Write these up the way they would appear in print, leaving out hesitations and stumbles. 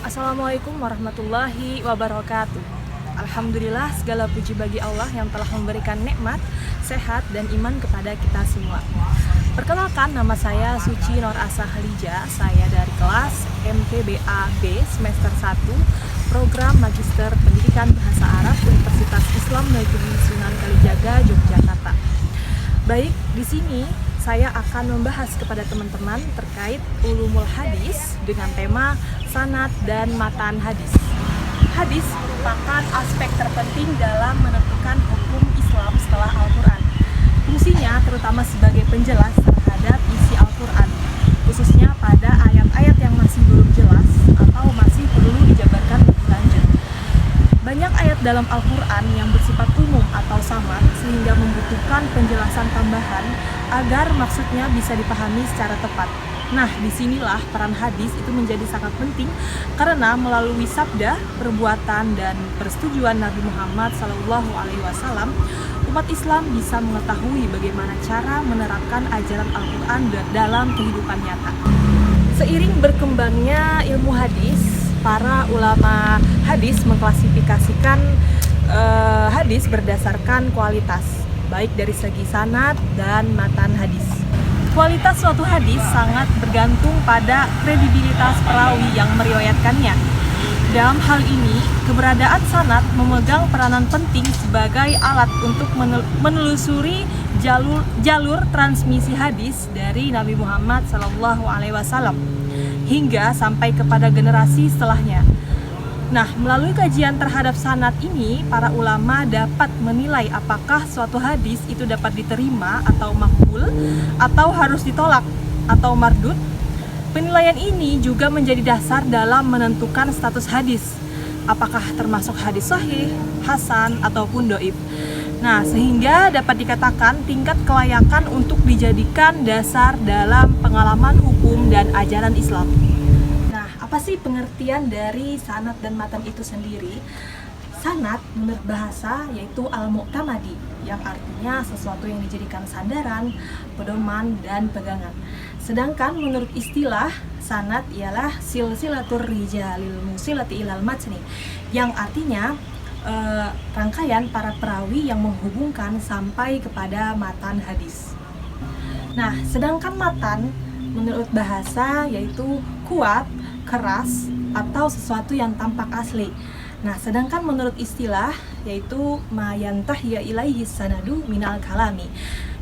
Assalamualaikum warahmatullahi wabarakatuh. Alhamdulillah, segala puji bagi Allah yang telah memberikan nikmat, sehat, dan iman kepada kita semua. Perkenalkan, nama saya Suci Nur Asa Khalija. Saya dari kelas MTBA B semester 1, program Magister Pendidikan Bahasa Arab Universitas Islam Negeri Sunan Kalijaga, Yogyakarta. Baik, di sini saya akan membahas kepada teman-teman terkait ulumul hadis dengan tema sanad dan matan hadis. Hadis merupakan aspek terpenting dalam menentukan hukum Islam setelah Al-Quran. Fungsinya terutama sebagai penjelas terhadap isi Al-Quran, khususnya pada ayat-ayat yang masih belum jelas atau masih perlu dijabarkan lebih lanjut. Banyak ayat dalam Al-Quran yang bersifat umum atau samar sehingga membutuhkan penjelasan tambahan agar maksudnya bisa dipahami secara tepat. Nah, disinilah peran hadis itu menjadi sangat penting karena melalui sabda, perbuatan, dan persetujuan Nabi Muhammad SAW, umat Islam bisa mengetahui bagaimana cara menerapkan ajaran Al-Quran dalam kehidupan nyata. Seiring berkembangnya ilmu hadis, para ulama hadis mengklasifikasikan hadis berdasarkan kualitas, baik dari segi sanad dan matan hadis. Kualitas suatu hadis sangat bergantung pada kredibilitas perawi yang meriwayatkannya. Dalam hal ini, keberadaan sanad memegang peranan penting sebagai alat untuk menelusuri jalur transmisi hadis dari Nabi Muhammad SAW hingga sampai kepada generasi setelahnya. Nah, melalui kajian terhadap sanad ini, para ulama dapat menilai apakah suatu hadis itu dapat diterima atau makbul, atau harus ditolak atau mardud. Penilaian ini juga menjadi dasar dalam menentukan status hadis, apakah termasuk hadis sahih, hasan, ataupun dhaif. Nah, sehingga dapat dikatakan tingkat kelayakan untuk dijadikan dasar dalam pengalaman hukum dan ajaran Islam. Apa sih pengertian dari sanad dan matan itu sendiri? Sanad menurut bahasa yaitu al-mu'tamadi, yang artinya sesuatu yang dijadikan sandaran, pedoman, dan pegangan. Sedangkan menurut istilah, sanad ialah silsilatur rijalil musilati ilal matni, yang artinya rangkaian para perawi yang menghubungkan sampai kepada matan hadis. Nah, sedangkan matan menurut bahasa yaitu kuat, keras, atau sesuatu yang tampak asli. Nah, sedangkan menurut istilah yaitu ma yantahya ilaihi sanadu minal kalami,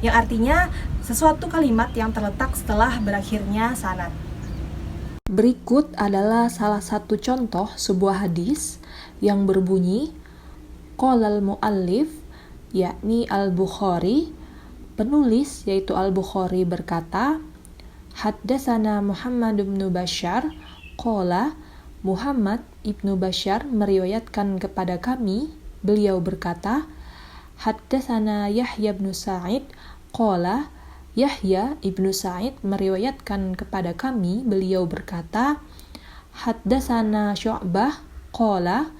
yang artinya sesuatu kalimat yang terletak setelah berakhirnya sanad. Berikut adalah salah satu contoh sebuah hadis yang berbunyi qalal muallif, yakni Al-Bukhari, penulis yaitu Al-Bukhari berkata, haddatsana Muhammad bin Bashar qala, Muhammad ibnu Bashar meriwayatkan kepada kami, beliau berkata, haddatsana Yahya bin Sa'id qala, Yahya ibnu Sa'id meriwayatkan kepada kami, beliau berkata, haddatsana Syu'bah qala,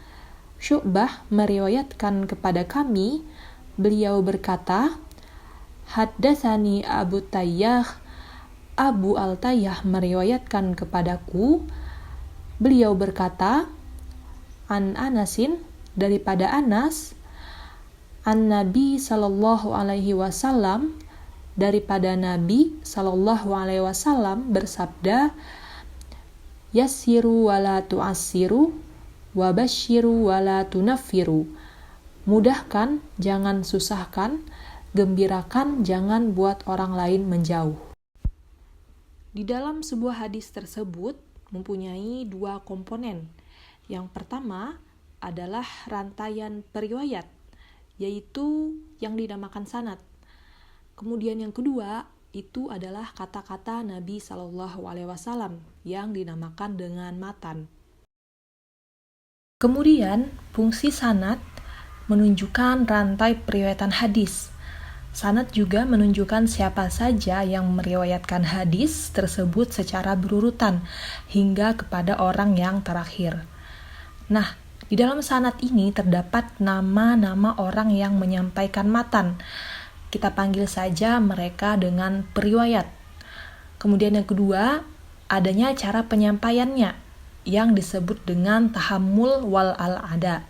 Syu'bah meriwayatkan kepada kami, beliau berkata, haddatsani Abu Tayyah, Abu Al-Tayyah meriwayatkan kepadaku, beliau berkata, an Anasin, daripada Anas, an Nabi sallallahu alaihi wasallam, daripada Nabi sallallahu alaihi wasallam bersabda, yassiru wala tu'assiru, wabashiru wala tunaffiru, mudahkan, jangan susahkan, gembirakan, jangan buat orang lain menjauh. Di dalam sebuah hadis tersebut mempunyai dua komponen. Yang pertama adalah rantaian periwayat, yaitu yang dinamakan sanad. Kemudian yang kedua itu adalah kata-kata Nabi SAW yang dinamakan dengan matan. Kemudian fungsi sanad menunjukkan rantai periwayatan hadis. Sanad juga menunjukkan siapa saja yang meriwayatkan hadis tersebut secara berurutan hingga kepada orang yang terakhir. Nah, di dalam sanad ini terdapat nama-nama orang yang menyampaikan matan. Kita panggil saja mereka dengan periwayat. Kemudian yang kedua, adanya cara penyampaiannya yang disebut dengan tahammul wal al-ada.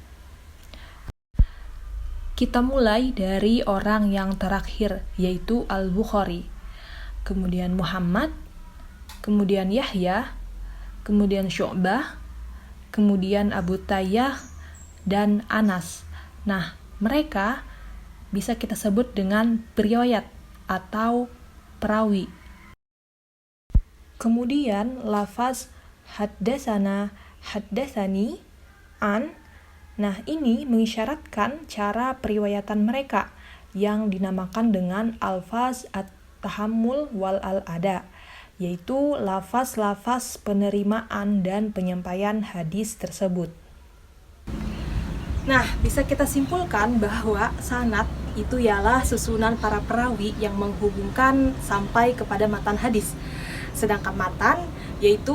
Kita mulai dari orang yang terakhir, yaitu Al-Bukhari, kemudian Muhammad, kemudian Yahya, kemudian Syu'bah, kemudian Abu Tayyah, dan Anas. Nah, mereka bisa kita sebut dengan periwayat atau perawi. Kemudian lafaz haddatsana, haddatsani, an. Nah, ini mengisyaratkan cara periwayatan mereka yang dinamakan dengan alfaz at-tahammul wal al-ada, yaitu lafaz-lafaz penerimaan dan penyampaian hadis tersebut. Nah, bisa kita simpulkan bahwa sanad itu ialah susunan para perawi yang menghubungkan sampai kepada matan hadis. Sedangkan matan yaitu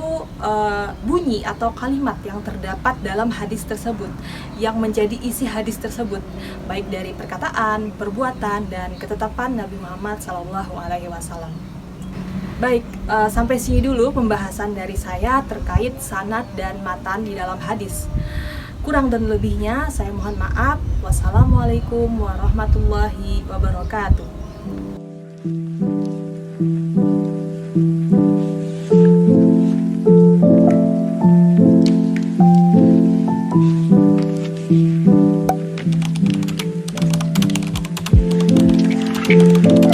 bunyi atau kalimat yang terdapat dalam hadis tersebut yang menjadi isi hadis tersebut, baik dari perkataan, perbuatan, dan ketetapan Nabi Muhammad SAW. Baik, sampai sini dulu pembahasan dari saya terkait sanad dan matan di dalam hadis. Kurang dan lebihnya saya mohon maaf. Wassalamualaikum warahmatullahi wabarakatuh. Thank you.